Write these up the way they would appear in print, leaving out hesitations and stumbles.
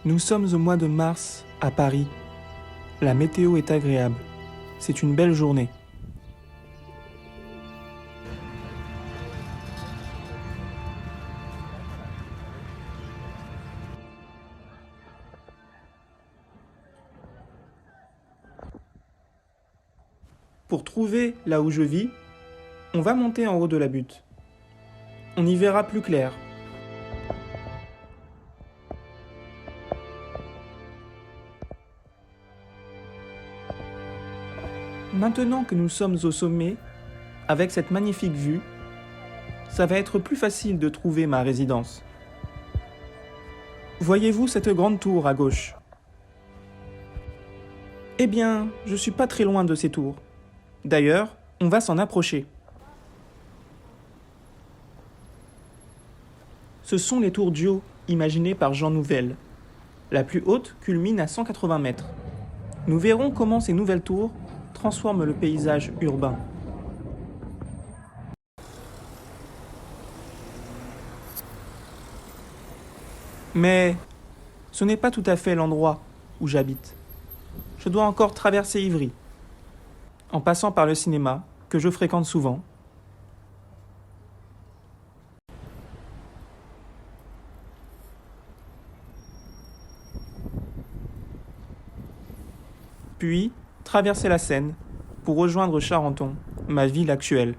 Nous sommes au mois de mars, à Paris. La météo est agréable. C'est une belle journée. Pour trouver là où je vis, on va monter en haut de la butte. On y verra plus clair. Maintenant que nous sommes au sommet, avec cette magnifique vue, ça va être plus facile de trouver ma résidence. Voyez-vous cette grande tour à gauche? Eh bien, je suis pas très loin de ces tours. D'ailleurs, on va s'en approcher. Ce sont les tours Dieu, imaginées par Jean Nouvel. La plus haute culmine à 180 mètres. Nous verrons comment ces nouvelles tours transforment le paysage urbain. Mais ce n'est pas tout à fait l'endroit où j'habite. Je dois encore traverser Ivry, en passant par le cinéma, que je fréquente souvent. Puis, traverser la Seine pour rejoindre Charenton, ma ville actuelle.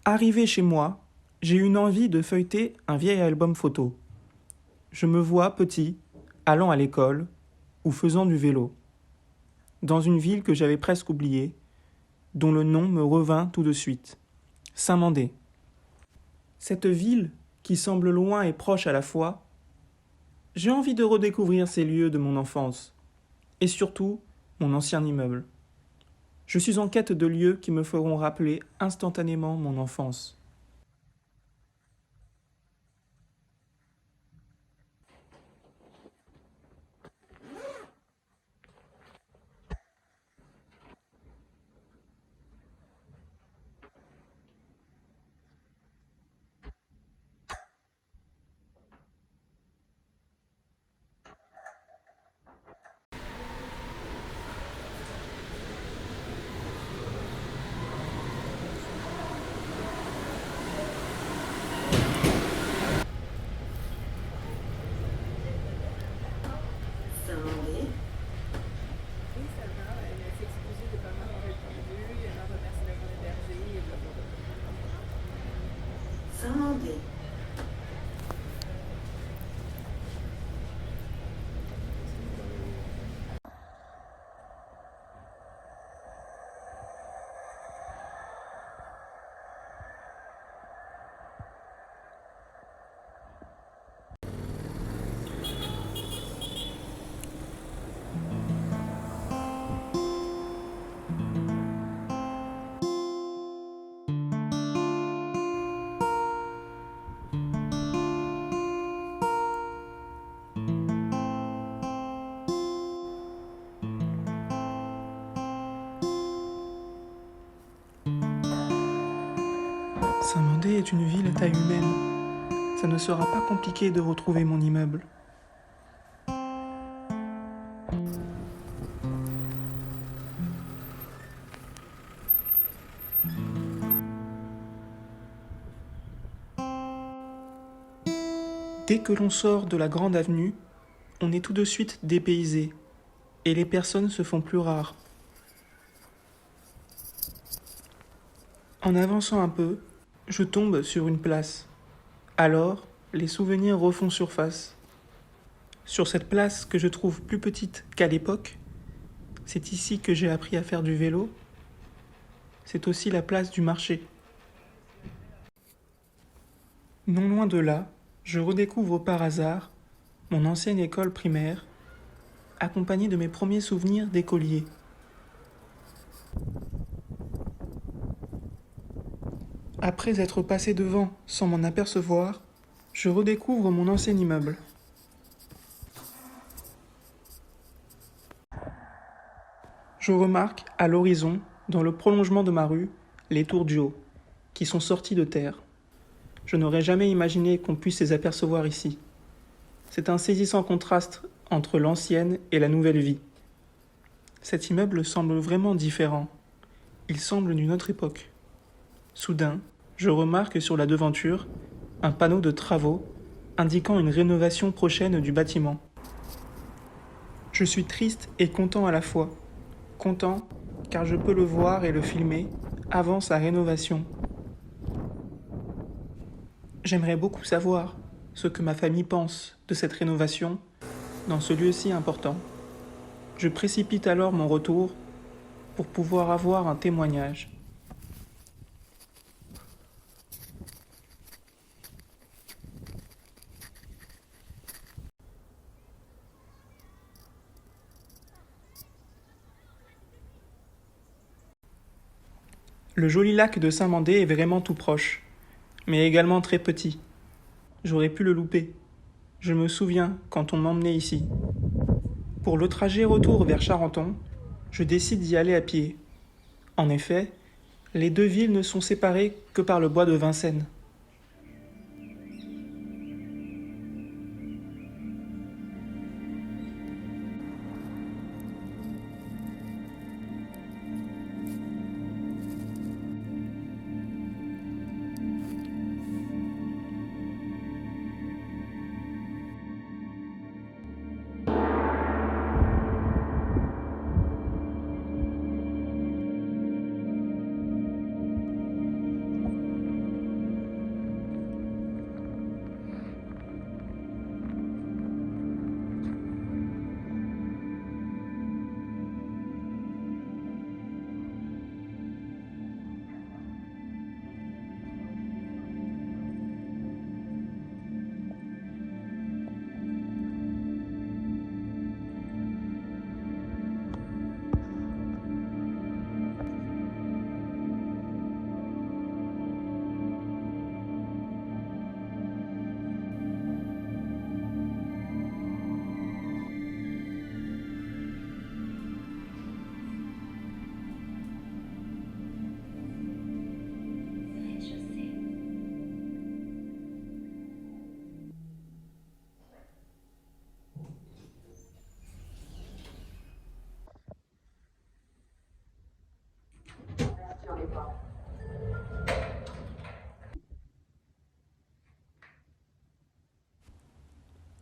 Arrivé chez moi, j'ai une envie de feuilleter un vieil album photo. Je me vois petit, allant à l'école ou faisant du vélo, dans une ville que j'avais presque oubliée, dont le nom me revint tout de suite, Saint-Mandé. Cette ville, qui semble loin et proche à la fois, j'ai envie de redécouvrir ces lieux de mon enfance, et surtout mon ancien immeuble. Je suis en quête de lieux qui me feront rappeler instantanément mon enfance. Saint-Mandé. Oui, ça va. Elle s'est excusée de ne pas m'avoir répondu. Elle m'a remercié d'avoir hébergé et blablabla. Saint-Mandé. Saint-Mandé est une ville à taille humaine. Ça ne sera pas compliqué de retrouver mon immeuble. Dès que l'on sort de la grande avenue, on est tout de suite dépaysé et les personnes se font plus rares. En avançant un peu, je tombe sur une place. Alors, les souvenirs refont surface. Sur cette place que je trouve plus petite qu'à l'époque, c'est ici que j'ai appris à faire du vélo. C'est aussi la place du marché. Non loin de là, je redécouvre par hasard mon ancienne école primaire, accompagnée de mes premiers souvenirs d'écolier. Après être passé devant sans m'en apercevoir, je redécouvre mon ancien immeuble. Je remarque, à l'horizon, dans le prolongement de ma rue, les tours du haut, qui sont sorties de terre. Je n'aurais jamais imaginé qu'on puisse les apercevoir ici. C'est un saisissant contraste entre l'ancienne et la nouvelle vie. Cet immeuble semble vraiment différent. Il semble d'une autre époque. Soudain, je remarque sur la devanture un panneau de travaux indiquant une rénovation prochaine du bâtiment. Je suis triste et content à la fois. Content car je peux le voir et le filmer avant sa rénovation. J'aimerais beaucoup savoir ce que ma famille pense de cette rénovation dans ce lieu si important. Je précipite alors mon retour pour pouvoir avoir un témoignage. Le joli lac de Saint-Mandé est vraiment tout proche, mais également très petit. J'aurais pu le louper. Je me souviens quand on m'emmenait ici. Pour le trajet retour vers Charenton, je décide d'y aller à pied. En effet, les deux villes ne sont séparées que par le bois de Vincennes.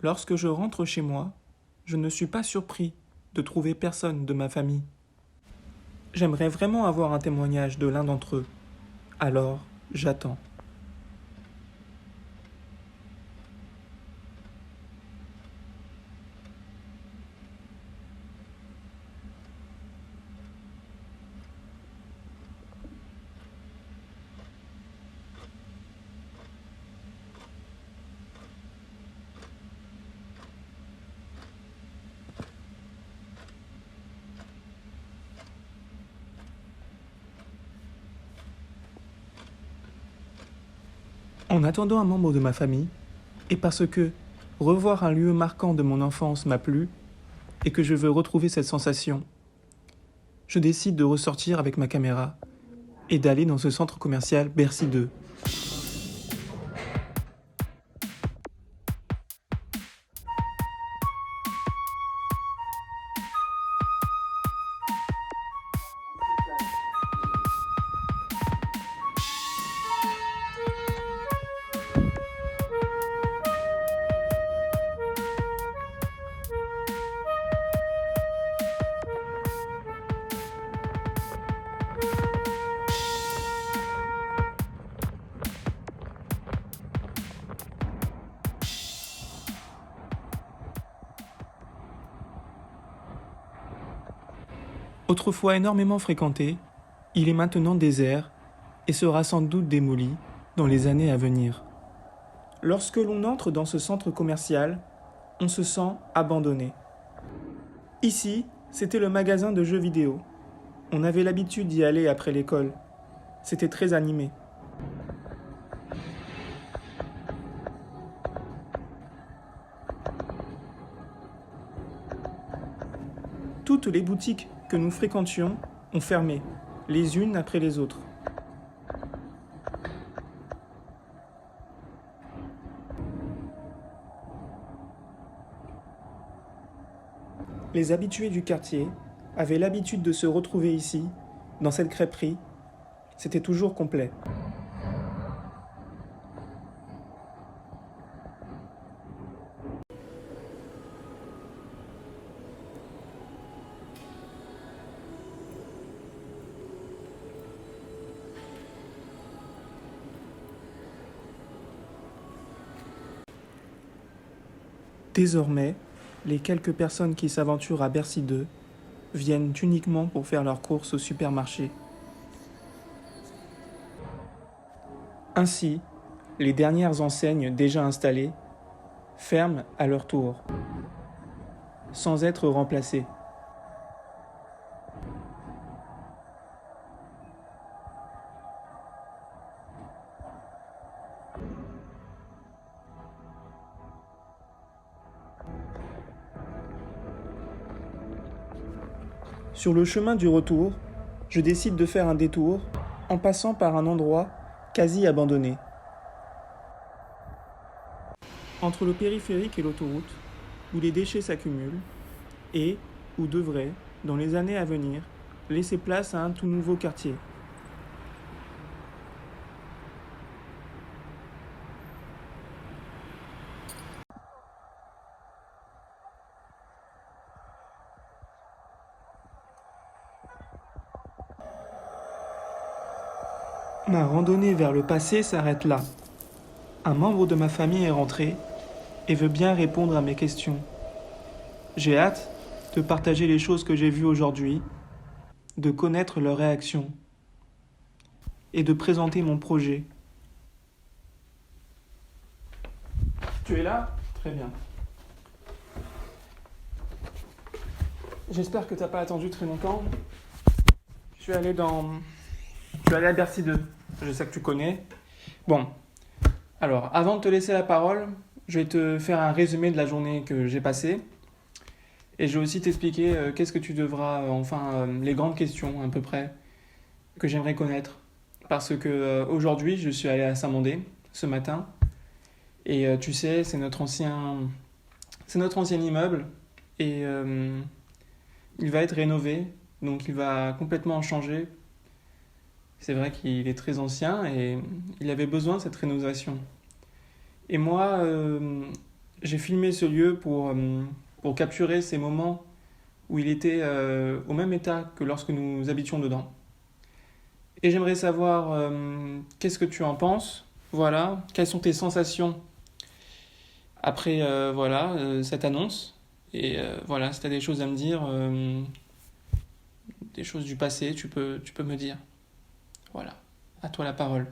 Lorsque je rentre chez moi, je ne suis pas surpris de trouver personne de ma famille. J'aimerais vraiment avoir un témoignage de l'un d'entre eux. Alors, j'attends. En attendant un membre de ma famille, et parce que revoir un lieu marquant de mon enfance m'a plu, et que je veux retrouver cette sensation, je décide de ressortir avec ma caméra et d'aller dans ce centre commercial Bercy 2. Autrefois énormément fréquenté, il est maintenant désert et sera sans doute démoli dans les années à venir. Lorsque l'on entre dans ce centre commercial, on se sent abandonné. Ici, c'était le magasin de jeux vidéo. On avait l'habitude d'y aller après l'école. C'était très animé. Toutes les boutiques que nous fréquentions ont fermé, les unes après les autres. Les habitués du quartier avaient l'habitude de se retrouver ici, dans cette crêperie. C'était toujours complet. Désormais, les quelques personnes qui s'aventurent à Bercy 2 viennent uniquement pour faire leurs courses au supermarché. Ainsi, les dernières enseignes déjà installées ferment à leur tour, sans être remplacées. Sur le chemin du retour, je décide de faire un détour en passant par un endroit quasi abandonné. Entre le périphérique et l'autoroute, où les déchets s'accumulent et où devrait, dans les années à venir, laisser place à un tout nouveau quartier. Ma randonnée vers le passé s'arrête là. Un membre de ma famille est rentré et veut bien répondre à mes questions. J'ai hâte de partager les choses que j'ai vues aujourd'hui, de connaître leurs réactions et de présenter mon projet. Tu es là ? Très bien. J'espère que tu n'as pas attendu très longtemps. Je vais aller à Bercy 2. Je sais que tu connais. Bon, alors, avant de te laisser la parole, je vais te faire un résumé de la journée que j'ai passée. Et je vais aussi t'expliquer qu'est-ce que tu devras, les grandes questions à peu près, que j'aimerais connaître. Parce que aujourd'hui, je suis allé à Saint-Mandé ce matin. Et tu sais, c'est notre ancien immeuble. Et il va être rénové. Donc il va complètement changer. C'est vrai qu'il est très ancien et il avait besoin de cette rénovation. Et moi, j'ai filmé ce lieu pour capturer ces moments où il était au même état que lorsque nous habitions dedans. Et j'aimerais savoir qu'est-ce que tu en penses, voilà, quelles sont tes sensations après cette annonce. Et voilà, si tu as des choses à me dire, des choses du passé, tu peux me dire. Voilà, à toi la parole.